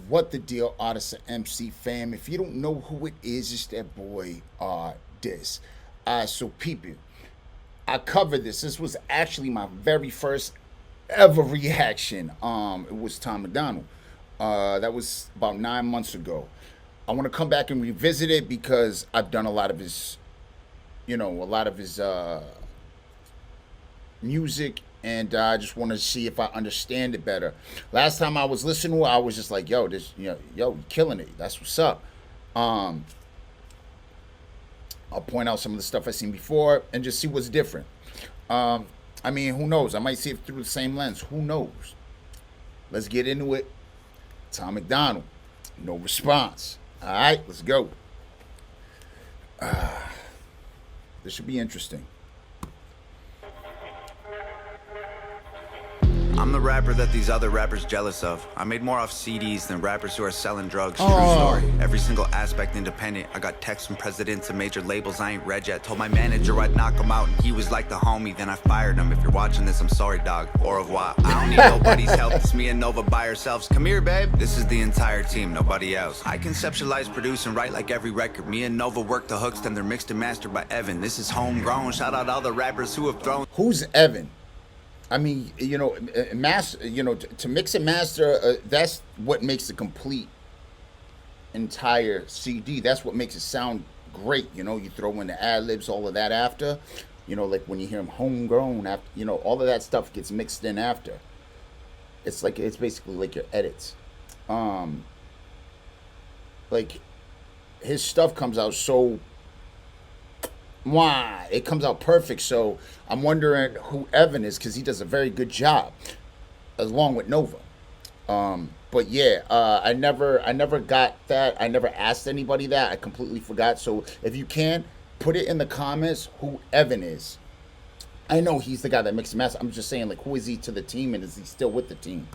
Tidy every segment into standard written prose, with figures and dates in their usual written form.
What the deal, Odison MC fam? If you don't know who it is, it's that boy Dis. So people, I covered this. This was actually my very first ever reaction. It was Tom MacDonald. That was about 9 months ago. I want to come back and revisit it because I've done a lot of his, music, and I just want to see if I understand it better. Last time I was listening to it, I was just like, yo, you're killing it. That's what's up. I'll point out some of the stuff I've seen before and just see what's different. I mean, who knows? I might see it through the same lens. Who knows? Let's get into it. Tom MacDonald. No response. All right, let's go. This should be interesting. I'm the rapper that these other rappers jealous of. I made more off CDs than rappers who are selling drugs. True story. Every single aspect independent. I got texts from presidents and major labels I ain't read yet. Told my manager I'd knock him out and he was like the homie. Then I fired him. If you're watching this, I'm sorry, dog. Au revoir. I don't need nobody's help. It's me and Nova by ourselves. Come here, babe. This is the entire team, nobody else. I conceptualize, produce, and write like every record. Me and Nova work the hooks, then they're mixed and mastered by Evan. This is homegrown. Shout out all the rappers who have thrown. Who's Evan? I mean, to mix and master, that's what makes the complete entire CD. That's what makes it sound great. You throw in the ad-libs, all of that after. Like when you hear him homegrown, after, all of that stuff gets mixed in after. It's basically like your edits. Like his stuff comes out so... It comes out perfect. So I'm wondering who Evan is, because he does a very good job along with Nova. But yeah, I never got that. I never asked anybody that. I completely forgot. So if you can, put it in the comments who Evan is. I know he's the guy that makes the master. I'm just saying, like, who is he to the team, and is he still with the team?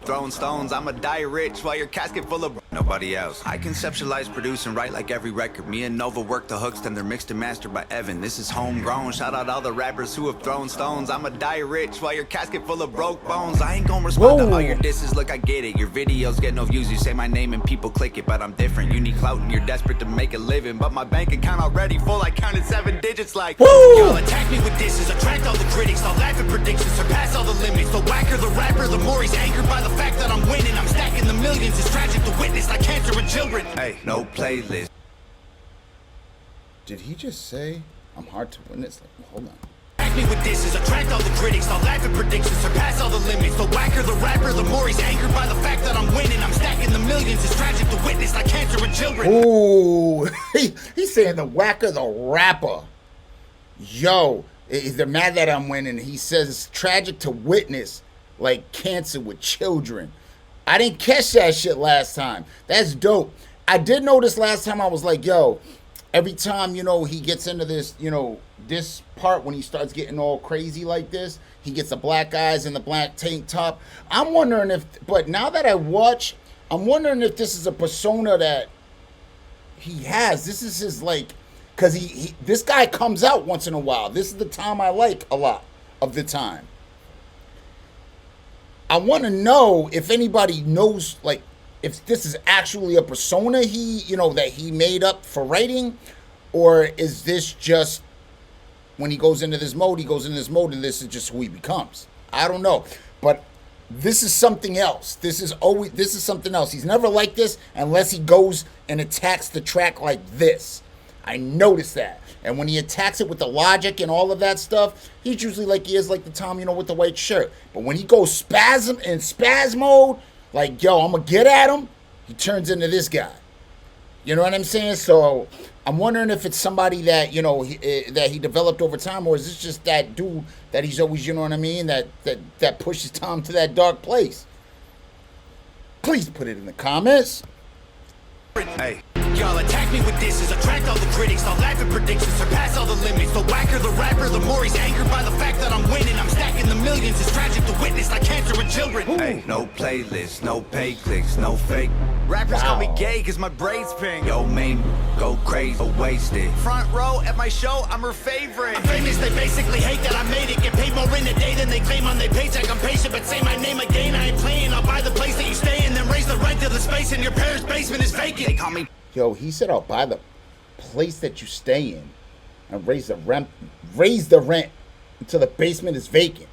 Throwing stones, I'ma die rich while your casket full of nobody else. I conceptualize, produce, and write like every record. Me and Nova work the hooks, then they're mixed and mastered by Evan. This is homegrown. Shout out all the rappers who have thrown stones. I'ma die rich while your casket full of broke bones. I ain't gonna respond to all your disses. Look, I get it. Your videos get no views. You say my name and people click it, but I'm different. You need clout and you're desperate to make a living, but my bank account already full. I counted 7 digits like. Y'all attack me with disses, attract all the critics. I'll laugh at predictions, surpass all the limits. The whacker, the rapper, the more he's anchored by the fact that I'm winning. I'm stacking the millions. It's tragic to witness, like cancer in children. Hey, no playlist. Did he just say I'm hard to witness? Hold on. Attack me with disses, attract all the critics. I'll laugh at predictions, surpass all the limits. The whacker, the rapper, the more he's anchored by the fact that I'm winning. I'm stacking the millions. It's tragic to witness, like cancer in children. Ooh, he's saying the whacker, the rapper. Yo, they're mad that I'm winning. He says it's tragic to witness, like cancer with children. I didn't catch that shit last time. That's dope. I did notice last time. I was like, yo, every time, he gets into this, this part when he starts getting all crazy like this, he gets the black eyes and the black tank top. I'm wondering but now that I watch, I'm wondering if this is a persona that he has. This is his, because this guy comes out once in a while. This is the Tom I like a lot of the time. I want to know if anybody knows, if this is actually a persona that he made up for writing, or is this just when he goes into this mode, and this is just who he becomes. I don't know, but this is something else. This is something else. He's never like this unless he goes and attacks the track like this. I noticed that. And when he attacks it with the logic and all of that stuff, he's usually like he is like the Tom, with the white shirt. But when he goes spaz mode, like, yo, I'm going to get at him, he turns into this guy. You know what I'm saying? So I'm wondering if it's somebody that, that he developed over time, or is this just that dude that he's always, you know what I mean, that pushes Tom to that dark place. Please put it in the comments. Hey. Y'all attack me with disses, attract all the critics. I'll laugh at predictions, surpass all the limits. The whacker the rapper, the more he's angered by the fact that I'm winning. I'm stacking the millions, it's tragic to witness like cancer in children. Hey, no playlist, no pay clicks, no fake. Rappers call me gay cause my braids pink. Yo, main, go crazy, wasted. Front row at my show, I'm her favorite. I'm famous, they basically hate that I made it. Get paid more in a day than they claim on their paycheck. I'm patient, but say my name again, I ain't playing. I'll buy the place that you stay in, then raise the rent till the space in your parents' basement is vacant. They call me. Yo, he said I'll buy the place that you stay in and raise the rent until the basement is vacant.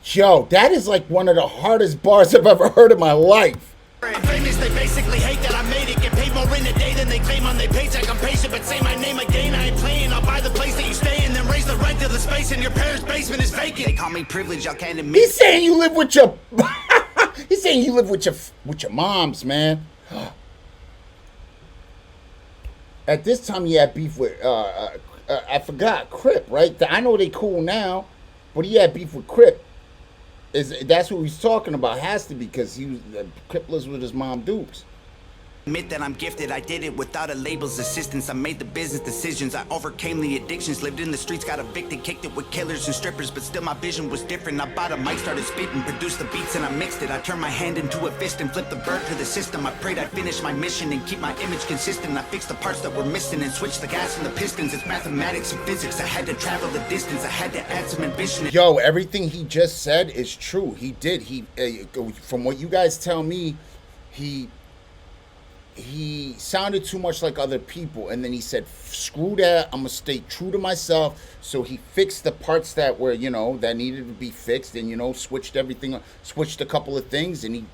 Yo, that is like one of the hardest bars I've ever heard in my life. I'm famous, they basically hate that I made it. Get paid more in a day than they claim on their paycheck. I'm patient, but say my name again, I ain't playing. I'll buy the place that you stay in, then raise the rent till the space in your parents' basement is vacant. They call me privileged, y'all can't admit. He's saying you live with your he's saying you live with your moms, man. At this time he had beef with I forgot, Crip, right? I know they cool now, but he had beef with Crip. That's what he's talking about? Has to be, because he was Crip lives with his mom Dukes. Admit that I'm gifted, I did it without a label's assistance. I made the business decisions, I overcame the addictions. Lived in the streets, got evicted, kicked it with killers and strippers. But still my vision was different. I bought a mic, started spitting, produced the beats and I mixed it. I turned my hand into a fist and flipped the bird to the system. I prayed I'd finish my mission and keep my image consistent. I fixed the parts that were missing and switched the gas and the pistons. It's mathematics and physics, I had to travel the distance. I had to add some ambition. Yo, everything he just said is true. He did. From what you guys tell me, he sounded too much like other people, and then he said, screw that, I'm gonna stay true to myself. So he fixed the parts that were, that needed to be fixed, and switched everything, switched a couple of things, and he,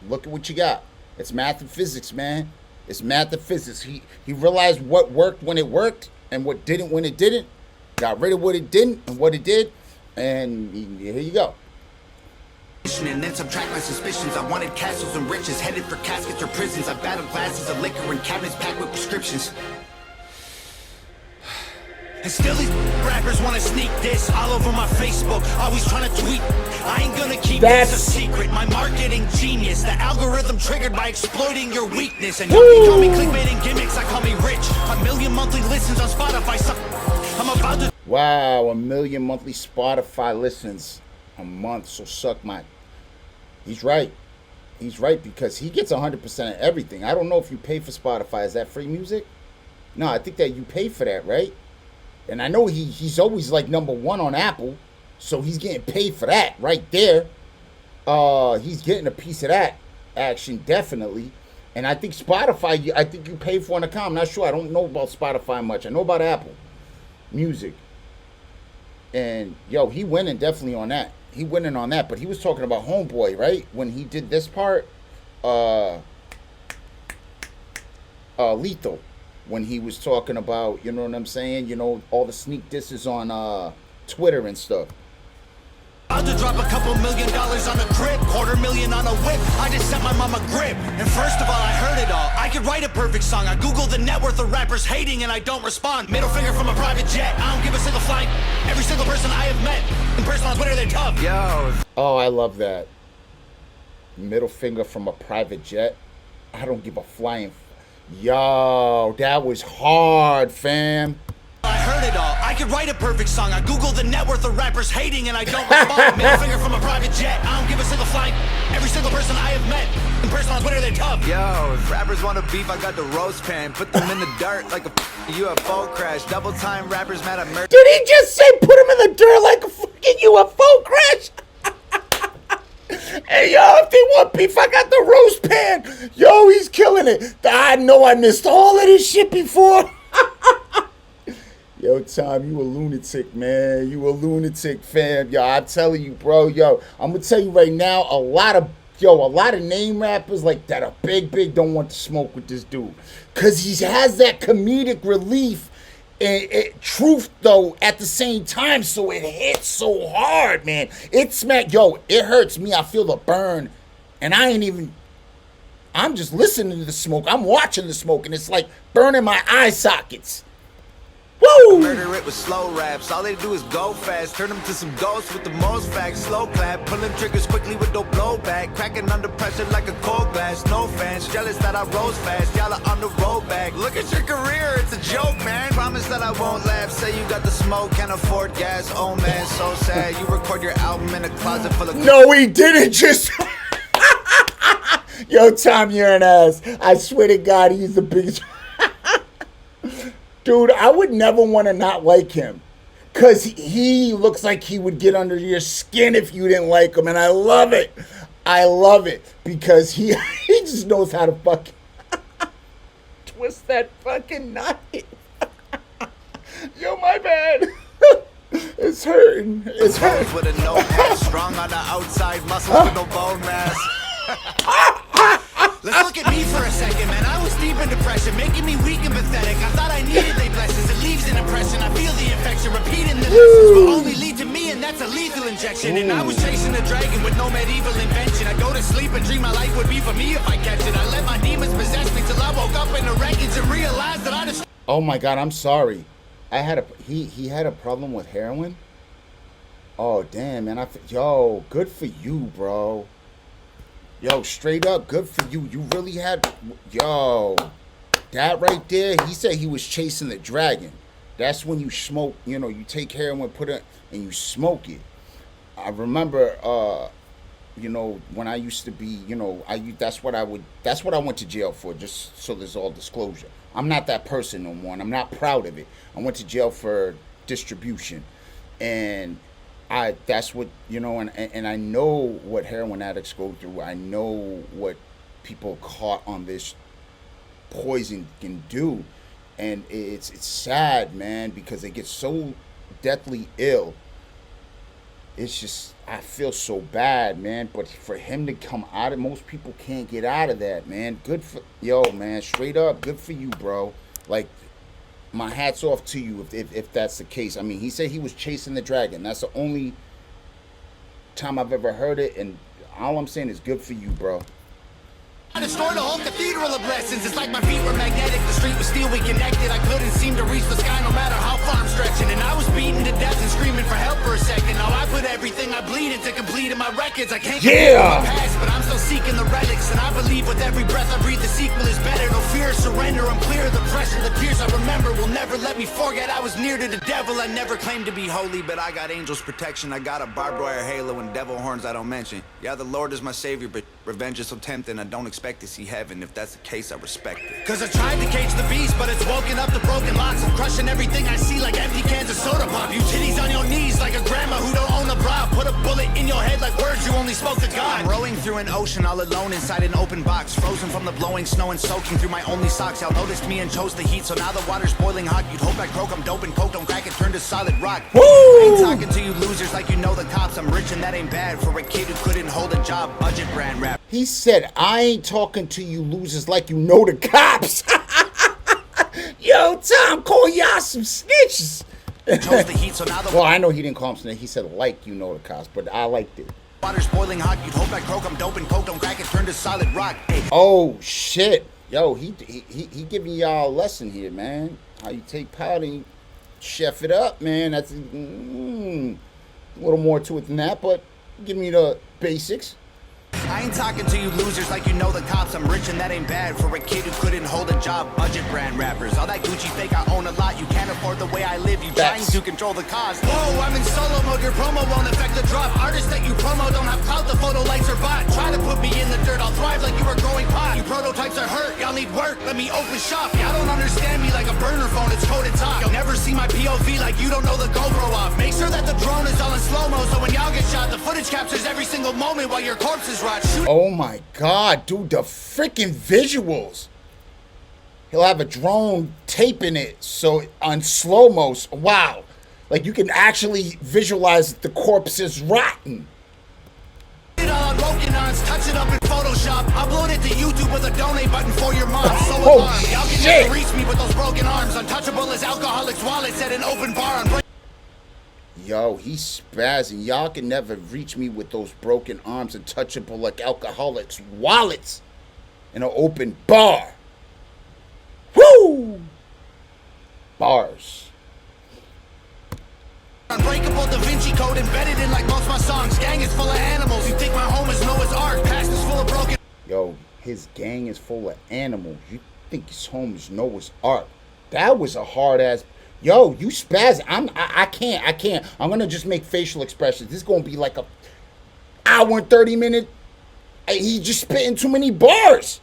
look at what you got. It's math and physics, man. It's math and physics. He realized what worked when it worked and what didn't when it didn't, got rid of what it didn't and what it did, and here you go. And then subtract my suspicions. I wanted castles and riches, headed for caskets or prisons. I battled glasses of liquor and cabinets packed with prescriptions. And still these rappers wanna sneak this all over my Facebook, always trying to tweet. I ain't gonna keep this a secret. My marketing genius, the algorithm triggered by exploiting your weakness. And you call me clickbait and gimmicks, I call me rich. 1 million monthly listens on Spotify. I'm about to. Wow, 1 million monthly Spotify listens a month. So suck my. He's right. He's right, because he gets 100% of everything. I don't know if you pay for Spotify. Is that free music? No, I think that you pay for that, right? And I know he's always like #1 on Apple, so he's getting paid for that right there. He's getting a piece of that action, definitely. And I think Spotify, I think you pay for an account. I'm not sure. I don't know about Spotify much. I know about Apple Music. And yo, he winning definitely on that. He winning on that, but he was talking about Homeboy, right? When he did this part, Lethal, when he was talking about, you know what I'm saying? All the sneak disses on Twitter and stuff. About to drop a couple $1 million on a crib, $250,000 on a whip. I just sent my mom a grip, and first of all, I heard it all. I could write a perfect song. I Googled the net worth of rappers hating, and I don't respond. Middle finger from a private jet. I don't give a single flight. Every single person I have met in person on Twitter, they're tough. Yo. Oh, I love that. Middle finger from a private jet. I don't give a flying. Yo, that was hard, fam. I heard it all. I could write a perfect song. I Googled the net worth of rappers hating, and I don't respond. Middle finger from a private jet. I don't give a single flight. Every single person I have met in person on Twitter, they're tough. Yo, if rappers want to beef, I got the roast pan. Put them in the dirt like a UFO crash. Double time rappers mad at murder. Did he just say put him in the dirt like a fucking UFO crash? Hey, yo, if they want beef, I got the roast pan. Yo, he's killing it. I know I missed all of this shit before. Yo, Tom, you a lunatic, man. You a lunatic, fam. Yo, I'm telling you, bro. Yo, I'm going to tell you right now, a lot of name rappers like that are big don't want to smoke with this dude. Because he has that comedic relief and truth, though, at the same time. So it hits so hard, man. It hurts me. I feel the burn. And I'm just listening to the smoke. I'm watching the smoke, and it's like burning my eye sockets. Woo! Murder it with slow raps. All they do is go fast. Turn them to some ghosts with the most facts. Slow clap. Pulling triggers quickly with no blowback. Cracking under pressure like a cold glass. No fans. Jealous that I rose fast. Y'all are on the road back. Look at your career. It's a joke, man. Promise that I won't laugh. Say you got the smoke. Can't afford gas. Oh, man. So sad. You record your album in a closet full of... No, he didn't just... Yo, Tom, you're an ass. I swear to God, he's the biggest... Dude, I would never want to not like him. Because he looks like he would get under your skin if you didn't like him. And I love it. I love it. Because he just knows how to fucking twist that fucking knife. Yo, my bad. It's hurting. It's hurting. With a notepad, strong on the outside, muscles with no bone mass. Let's look at me for a second, man. I was deep in depression, making me weak and pathetic. I thought I needed their blessings. It leaves an impression. I feel the infection, repeating the lessons will only lead to me, and that's a lethal injection. And I was chasing a dragon with no medieval invention. I go to sleep and dream my life would be for me if I catch it. I let my demons possess me till I woke up in the wreckage and realized that I just... Oh my God, I'm sorry. He had a problem with heroin. Oh damn, man. Yo, good for you, bro. Yo, straight up, good for you. You really had... Yo, that right there, he said he was chasing the dragon. That's when you smoke, you take heroin, put it, and you smoke it. I remember, when I used to be, that's what I went to jail for, just so there's all disclosure. I'm not that person no more, and I'm not proud of it. I went to jail for distribution, and that's what, and I know what heroin addicts go through. I know what people caught on this poison can do. And it's sad, man, because they get so deathly ill. It's just, I feel so bad, man. But for him to come out of, most people can't get out of that, man. Man, straight up, good for you, bro. Like, my hat's off to you if that's the case. I mean, he said he was chasing the dragon. That's the only time I've ever heard it, and all I'm saying is good for you, bro. I destroyed a whole cathedral of blessings. It's like my feet were magnetic. The street was steel, we connected. I couldn't seem to reach the sky no matter how far I'm stretching. And I was beaten to death and screaming for help for a second. Now I put everything I bleed into completing my records. I can't get my past, but I'm still seeking the relics. And I believe with every breath I breathe, the sequel is better. No fear, surrender, I'm clear. The pressure, the tears I remember will never let me forget. I was near to the devil. I never claimed to be holy, But I got angels' protection. I got a barbed wire halo and devil horns I don't mention. Yeah, the Lord is my savior, but revenge is so tempting. I don't expect to see heaven. If that's the case, I respect it. Cause I tried to cage the beast, but it's woken up the broken locks. I'm crushing everything I see like empty cans of soda pop. You titties on your knees like a grandma who don't own a bra. Put a bullet in your head like words you only spoke to God. I'm rowing through an ocean all alone inside an open box. Frozen from the blowing snow and soaking through my only socks. Y'all noticed me and chose the heat, so now the water's boiling hot. You'd hope I croak, I'm dope and coke, don't crack it, turn to solid rock. Woo! I ain't talking to you losers like you know the cops. I'm rich and that ain't bad for a kid who couldn't hold a job. Budget brand rap. He said, I ain't talking to you losers like you know the cops. Yo, Tom, call y'all some snitches. Chose the heat, so now the well, I know he didn't call him snitch. He said, like you know the cops, but I liked it. Water's boiling hot, you'd hope I croak, I'm dope and coke, don't crack it, turn to solid rock. Hey. Oh, shit. Yo, he giving y'all a lesson here, man. How you take powder and you chef it up, man. That's a little more to it than that, but give me the basics. I ain't talking to you losers like you know the cops. I'm rich and that ain't bad for a kid who couldn't hold a job. Budget brand rappers, all that Gucci fake, I own a lot. You can't afford the way I live, you trying to control the cost. Whoa, I'm in solo mode, your promo won't affect the drop. Artists that you promo don't have clout, the photo likes are bought. Try to put me in the dirt, I'll thrive like you were growing pot. You prototypes are hurt, y'all need work, let me open shop. Y'all don't understand me like a burner phone, it's coded top. You'll never see my POV like you don't know the GoPro off. Make sure that the drone is all in slow-mo, so when y'all get shot, the footage captures every single moment while your corpses rot. Shoot. Oh my God, dude, the freaking visuals. He'll have a drone taping it so on slow-mo. Wow. Like you can actually visualize the corpse is rotten. It all on broken arms, touch it up in Photoshop. Upload it to YouTube with a donate button for your mom. So alarmed, y'all can never reach me with those broken arms. Untouchable as alcoholics' wallets at an open bar on. Yo, he's spazzing. Y'all can never reach me with those broken arms, untouchable like alcoholics' wallets in an open bar. Woo! Bars. Unbreakable Da Vinci Code embedded in like most my songs. Gang is full of animals. You think my home is Noah's Ark? Past is full of broken. Yo, his gang is full of animals. You think his home is Noah's Ark? That was a hard ass. Yo, you spaz. I can't. I'm gonna just make facial expressions. This is gonna be like a hour and 30-minute. He just spitting too many bars.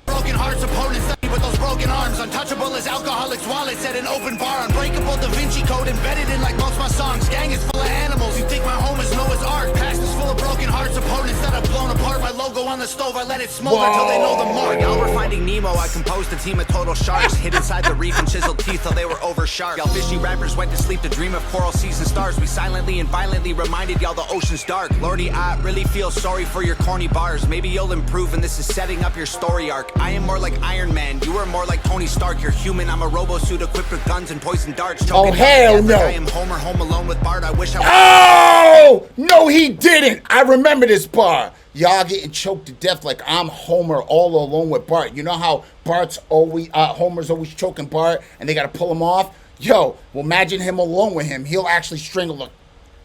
Broken hearts, opponents with those broken arms. Untouchable as alcoholics' wallets at an open bar. Unbreakable Da Vinci Code embedded in like most my songs. Gang is full of animals. You think my home is Noah's Ark? Past is full of broken hearts, opponents that have blown apart. My logo on the stove, I let it smolder till they know the mark. Y'all were finding Nemo, I composed a team of total sharks. Hid inside the reef and chiseled teeth till they were over sharp. Y'all fishy rappers went to sleep to dream of coral seas and stars. We silently and violently reminded y'all the ocean's dark. Lordy, I really feel sorry for your corny bars. Maybe you'll improve and this is setting up your story arc. I am more like Iron Man, you are more like Tony Stark. You're human, I'm a robo-suit equipped with guns and poison darts. Oh, hell no. I am Homer home alone with Bart. I wish I was. Oh, no, he didn't. I remember this bar. Y'all getting choked to death like I'm Homer all alone with Bart. You know how Homer's always choking Bart and they got to pull him off? Yo, well, imagine him alone with him. He'll actually strangle the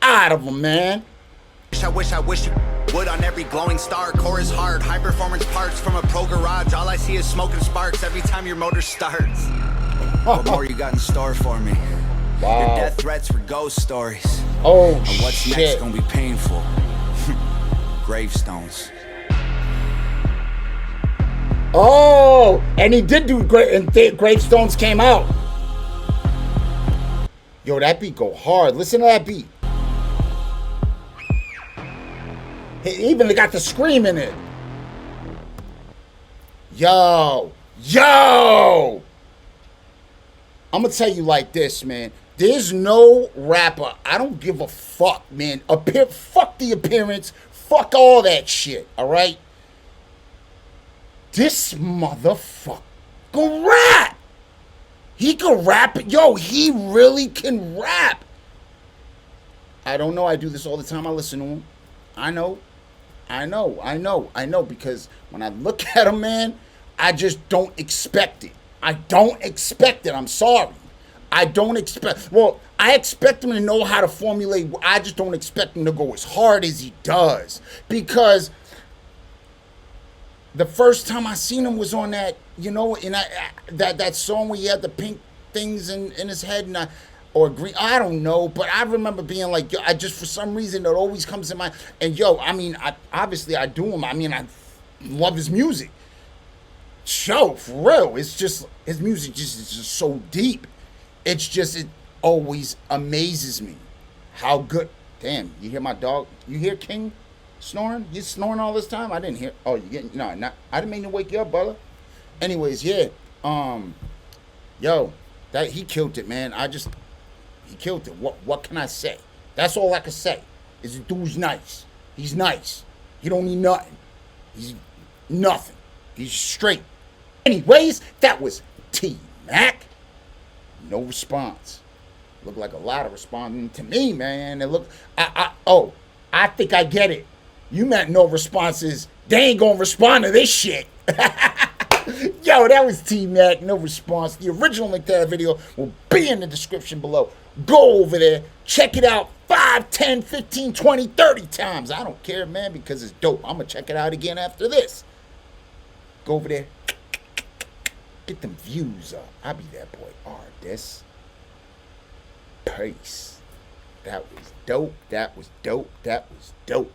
out of him, man. I wish you would on every glowing star. Core is hard, high performance parts from a pro garage. All I see is smoke and sparks every time your motor starts. What more you got in store for me? Wow. Your death threats were ghost stories. Oh, and what's shit. next gonna be painful? Gravestones. Oh, and he did do great, and Gravestones came out. Yo, that beat go hard. Listen to that beat. He even got the scream in it. Yo. I'm gonna tell you like this, man. There's no rapper. I don't give a fuck, man. Fuck the appearance. Fuck all that shit. All right. This motherfucker can rap. He can rap. Yo, he really can rap. I don't know. I do this all the time. I listen to him. I know, because when I look at him, man, I just don't expect it. I'm sorry. I expect him to know how to formulate. I just don't expect him to go as hard as he does. Because the first time I seen him was on that, that song where he had the pink things in his head or green, I don't know, but I remember being like, I just, for some reason, it always comes in my, and obviously I do him, I love his music. For real, it's just, his music is just so deep. It always amazes me how good, damn, you hear my dog, you hear King snoring? He's snoring all this time? I didn't hear, I didn't mean to wake you up, brother. Anyways, yeah, he killed it, man. He killed it. What can I say? That's all I can say. Is the dude's nice. He's nice. He don't need nothing. He's nothing. He's straight. Anyways, that was T-Mac. No response. Looked like a lot of responding to me, man. It looked. I think I get it. You meant no responses. They ain't gonna respond to this shit. Yo, that was T-Mac, no response. The original link to that video will be in the description below. Go over there, check it out 5, 10, 15, 20, 30 times. I don't care, man, because it's dope. I'm going to check it out again after this. Go over there, get them views up. I'll be that boy, Artist. Peace. That was dope.